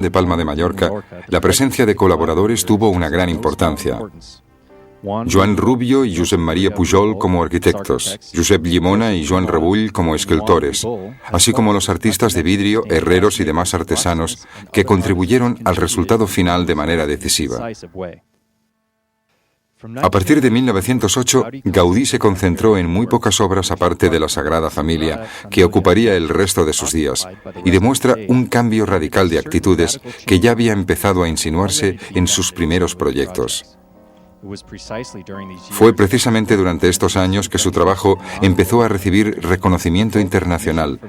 de Palma de Mallorca, la presencia de colaboradores tuvo una gran importancia. Joan Rubio y Josep María Pujol como arquitectos, Josep Llimona y Joan Rebull como escultores, así como los artistas de vidrio, herreros y demás artesanos que contribuyeron al resultado final de manera decisiva. A partir de 1908, Gaudí se concentró en muy pocas obras aparte de la Sagrada Familia, que ocuparía el resto de sus días, y demuestra un cambio radical de actitudes que ya había empezado a insinuarse en sus primeros proyectos. Fue precisamente durante estos años que su trabajo empezó a recibir reconocimiento internacional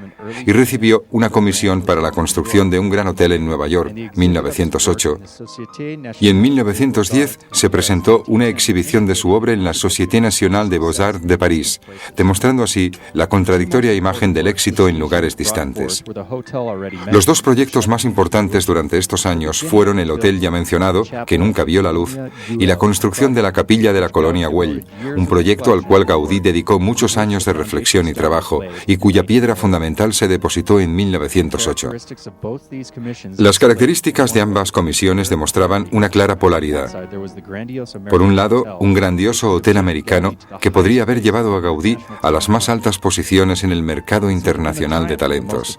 y recibió una comisión para la construcción de un gran hotel en Nueva York, 1908, y en 1910 se presentó una exhibición de su obra en la Société Nationale des Beaux-Arts de París, demostrando así la contradictoria imagen del éxito en lugares distantes. Los dos proyectos más importantes durante estos años fueron el hotel ya mencionado, que nunca vio la luz, y la construcción de la capilla de la colonia Güell, un proyecto al cual Gaudí dedicó muchos años de reflexión y trabajo y cuya piedra fundamental se depositó en 1908. Las características de ambas comisiones demostraban una clara polaridad. Por un lado, un grandioso hotel americano que podría haber llevado a Gaudí a las más altas posiciones en el mercado internacional de talentos.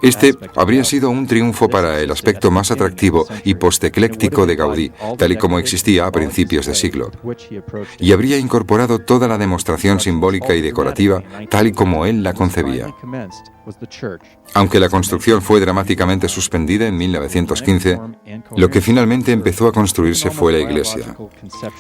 Este habría sido un triunfo para el aspecto más atractivo y postecléctico de Gaudí, tal y como existía a principios de siglo, y habría incorporado toda la demostración simbólica y decorativa tal y como él la concebía. Aunque la construcción fue dramáticamente suspendida en 1915, lo que finalmente empezó a construirse fue la iglesia.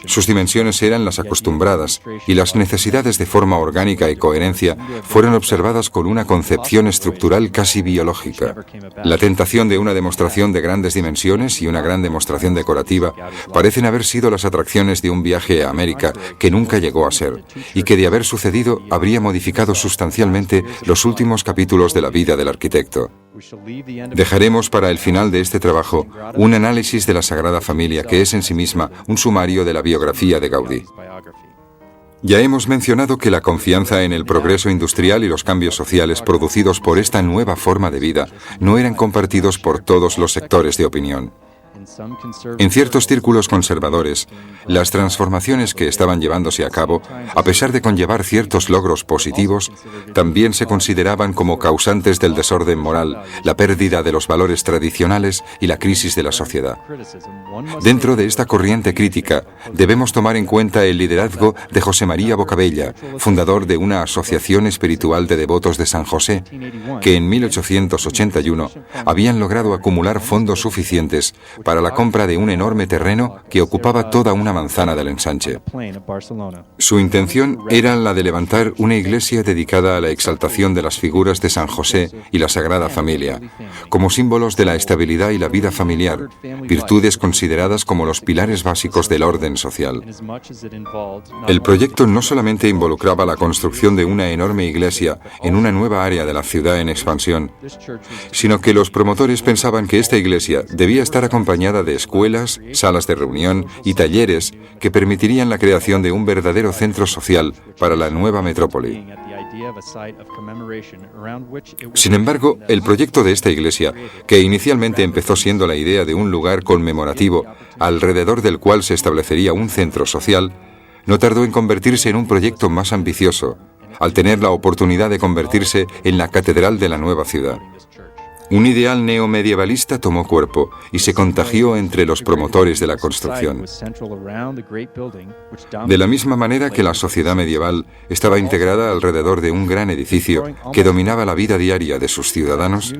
Sus dimensiones eran las acostumbradas y las necesidades de forma orgánica y coherencia fueron observadas con una concepción estructural casi biológica. La tentación de una demostración de grandes dimensiones y una gran demostración decorativa parecen haber sido las atracciones de un viaje a América que nunca llegó a ser, y que de haber sucedido habría modificado sustancialmente los últimos capítulos de la vida del arquitecto. Dejaremos para el final de este trabajo un análisis de la Sagrada Familia que es en sí misma un sumario de la biografía de Gaudí. Ya hemos mencionado que la confianza en el progreso industrial y los cambios sociales producidos por esta nueva forma de vida no eran compartidos por todos los sectores de opinión. En ciertos círculos conservadores, las transformaciones que estaban llevándose a cabo, a pesar de conllevar ciertos logros positivos, también se consideraban como causantes del desorden moral, la pérdida de los valores tradicionales y la crisis de la sociedad. Dentro de esta corriente crítica, debemos tomar en cuenta el liderazgo de José María Bocabella, fundador de una asociación espiritual de devotos de San José, que en 1881 habían logrado acumular fondos suficientes para la compra de un enorme terreno que ocupaba toda una manzana del ensanche. Su intención era la de levantar una iglesia dedicada a la exaltación de las figuras de San José y la Sagrada Familia, como símbolos de la estabilidad y la vida familiar, virtudes consideradas como los pilares básicos del orden social. El proyecto no solamente involucraba la construcción de una enorme iglesia en una nueva área de la ciudad en expansión, sino que los promotores pensaban que esta iglesia debía estar acompañada de escuelas, salas de reunión y talleres que permitirían la creación de un verdadero centro social para la nueva metrópoli. Sin embargo, el proyecto de esta iglesia, que inicialmente empezó siendo la idea de un lugar conmemorativo alrededor del cual se establecería un centro social, no tardó en convertirse en un proyecto más ambicioso, al tener la oportunidad de convertirse en la catedral de la nueva ciudad. Un ideal neomedievalista tomó cuerpo y se contagió entre los promotores de la construcción. De la misma manera que la sociedad medieval estaba integrada alrededor de un gran edificio que dominaba la vida diaria de sus ciudadanos,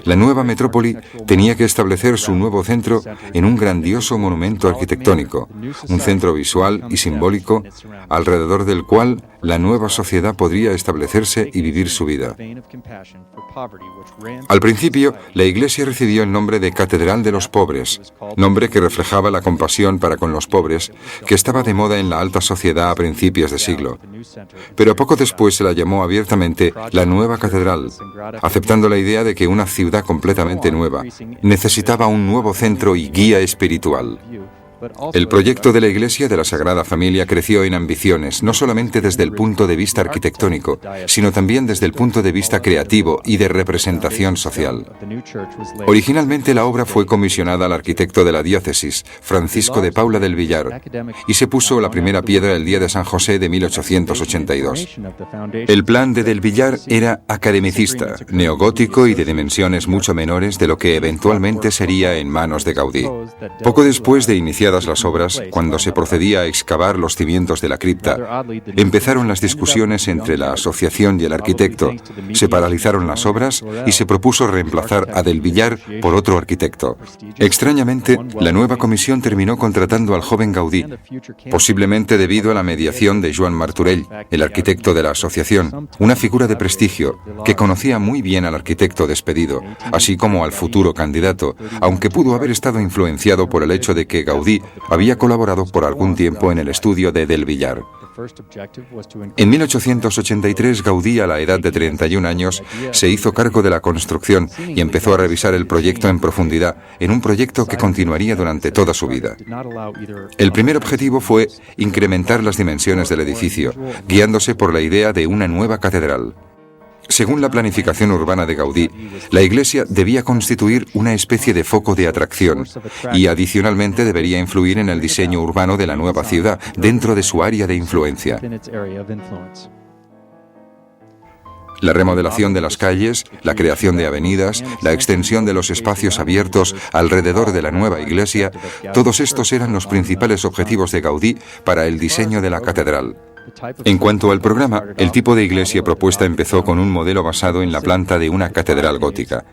la nueva metrópoli tenía que establecer su nuevo centro en un grandioso monumento arquitectónico, un centro visual y simbólico alrededor del cual la nueva sociedad podría establecerse y vivir su vida. Al principio, la iglesia recibió el nombre de Catedral de los Pobres, nombre que reflejaba la compasión para con los pobres, que estaba de moda en la alta sociedad a principios de siglo. Pero poco después se la llamó abiertamente la Nueva Catedral, aceptando la idea de que una ciudad completamente nueva necesitaba un nuevo centro y guía espiritual. El proyecto de la Iglesia de la Sagrada Familia creció en ambiciones, no solamente desde el punto de vista arquitectónico, sino también desde el punto de vista creativo y de representación social. Originalmente la obra fue comisionada al arquitecto de la diócesis, Francisco de Paula del Villar, y se puso la primera piedra el día de San José de 1882. El plan de del Villar era academicista, neogótico y de dimensiones mucho menores de lo que eventualmente sería en manos de Gaudí. Poco después de iniciadas las obras, cuando se procedía a excavar los cimientos de la cripta, empezaron las discusiones entre la asociación y el arquitecto, se paralizaron las obras y se propuso reemplazar a del Villar por otro arquitecto. Extrañamente, la nueva comisión terminó contratando al joven Gaudí, posiblemente debido a la mediación de Joan Martorell, el arquitecto de la asociación, una figura de prestigio que conocía muy bien al arquitecto despedido, así como al futuro candidato, aunque pudo haber estado influenciado por el hecho de que Gaudí había colaborado por algún tiempo en el estudio de del Villar. En 1883, Gaudí, a la edad de 31 años, se hizo cargo de la construcción y empezó a revisar el proyecto en profundidad, en un proyecto que continuaría durante toda su vida. El primer objetivo fue incrementar las dimensiones del edificio, guiándose por la idea de una nueva catedral. Según la planificación urbana de Gaudí, la iglesia debía constituir una especie de foco de atracción y adicionalmente debería influir en el diseño urbano de la nueva ciudad dentro de su área de influencia. La remodelación de las calles, la creación de avenidas, la extensión de los espacios abiertos alrededor de la nueva iglesia, todos estos eran los principales objetivos de Gaudí para el diseño de la catedral. En cuanto al programa, el tipo de iglesia propuesta empezó con un modelo basado en la planta de una catedral gótica.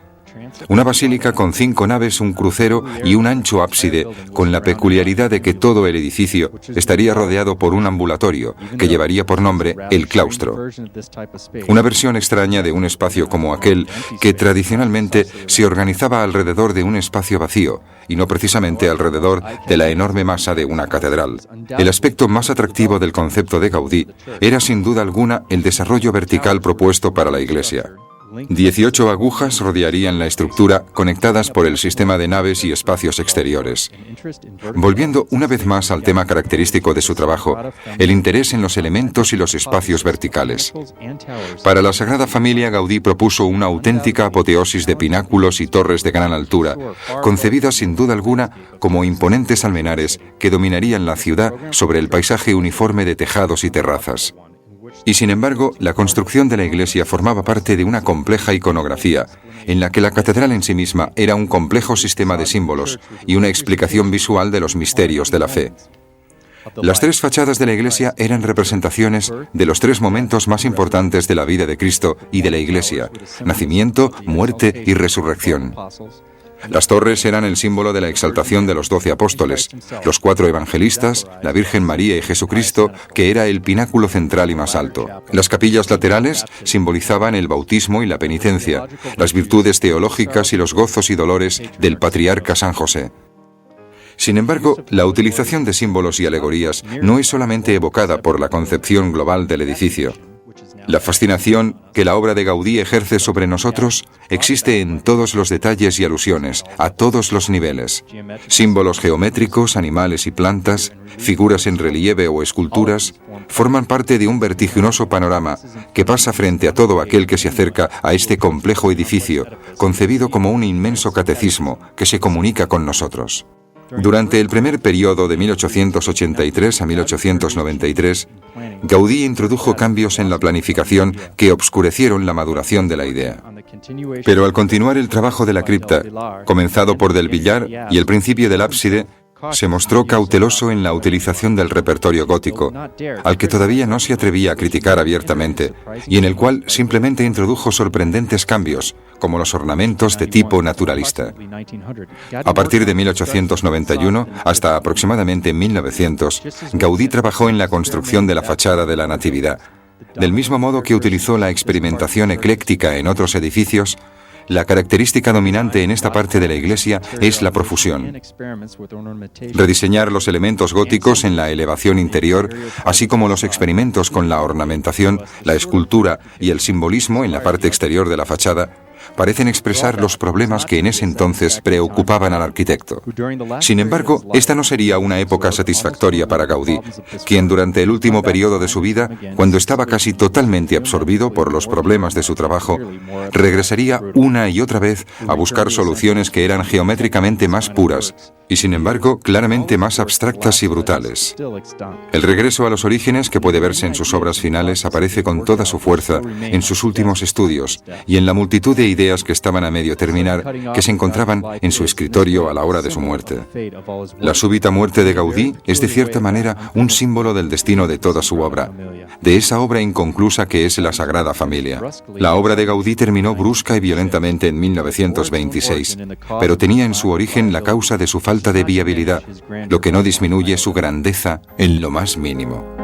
Una basílica con 5 naves, un crucero y un ancho ábside, con la peculiaridad de que todo el edificio estaría rodeado por un ambulatorio, que llevaría por nombre el claustro. Una versión extraña de un espacio como aquel que tradicionalmente se organizaba alrededor de un espacio vacío, y no precisamente alrededor de la enorme masa de una catedral. El aspecto más atractivo del concepto de Gaudí era sin duda alguna el desarrollo vertical propuesto para la iglesia. 18 agujas rodearían la estructura, conectadas por el sistema de naves y espacios exteriores. Volviendo una vez más al tema característico de su trabajo, el interés en los elementos y los espacios verticales. Para la Sagrada Familia, Gaudí propuso una auténtica apoteosis de pináculos y torres de gran altura, concebidas sin duda alguna como imponentes almenares que dominarían la ciudad sobre el paisaje uniforme de tejados y terrazas. Y sin embargo, la construcción de la iglesia formaba parte de una compleja iconografía, en la que la catedral en sí misma era un complejo sistema de símbolos y una explicación visual de los misterios de la fe. Las 3 fachadas de la iglesia eran representaciones de los 3 momentos más importantes de la vida de Cristo y de la iglesia: nacimiento, muerte y resurrección. Las torres eran el símbolo de la exaltación de los 12 apóstoles, los 4 evangelistas, la Virgen María y Jesucristo, que era el pináculo central y más alto. Las capillas laterales simbolizaban el bautismo y la penitencia, las virtudes teológicas y los gozos y dolores del patriarca San José. Sin embargo, la utilización de símbolos y alegorías no es solamente evocada por la concepción global del edificio. La fascinación que la obra de Gaudí ejerce sobre nosotros existe en todos los detalles y alusiones, a todos los niveles. Símbolos geométricos, animales y plantas, figuras en relieve o esculturas, forman parte de un vertiginoso panorama que pasa frente a todo aquel que se acerca a este complejo edificio, concebido como un inmenso catecismo que se comunica con nosotros. Durante el primer periodo de 1883 a 1893, Gaudí introdujo cambios en la planificación que obscurecieron la maduración de la idea. Pero al continuar el trabajo de la cripta, comenzado por del Villar y el principio del ábside, se mostró cauteloso en la utilización del repertorio gótico, al que todavía no se atrevía a criticar abiertamente, y en el cual simplemente introdujo sorprendentes cambios, como los ornamentos de tipo naturalista. A partir de 1891 hasta aproximadamente 1900, Gaudí trabajó en la construcción de la fachada de la Natividad. Del mismo modo que utilizó la experimentación ecléctica en otros edificios, la característica dominante en esta parte de la iglesia es la profusión. Rediseñar los elementos góticos en la elevación interior, así como los experimentos con la ornamentación, la escultura y el simbolismo en la parte exterior de la fachada, parecen expresar los problemas que en ese entonces preocupaban al arquitecto. Sin embargo, esta no sería una época satisfactoria para Gaudí, quien durante el último periodo de su vida, cuando estaba casi totalmente absorbido por los problemas de su trabajo, regresaría una y otra vez a buscar soluciones que eran geométricamente más puras y, sin embargo, claramente más abstractas y brutales. El regreso a los orígenes, que puede verse en sus obras finales, aparece con toda su fuerza en sus últimos estudios y en la multitud de ideas que estaban a medio terminar, que se encontraban en su escritorio a la hora de su muerte. La súbita muerte de Gaudí es, de cierta manera, un símbolo del destino de toda su obra, de esa obra inconclusa que es la Sagrada Familia. La obra de Gaudí terminó brusca y violentamente en 1926, pero tenía en su origen la causa de su falta de viabilidad, lo que no disminuye su grandeza en lo más mínimo.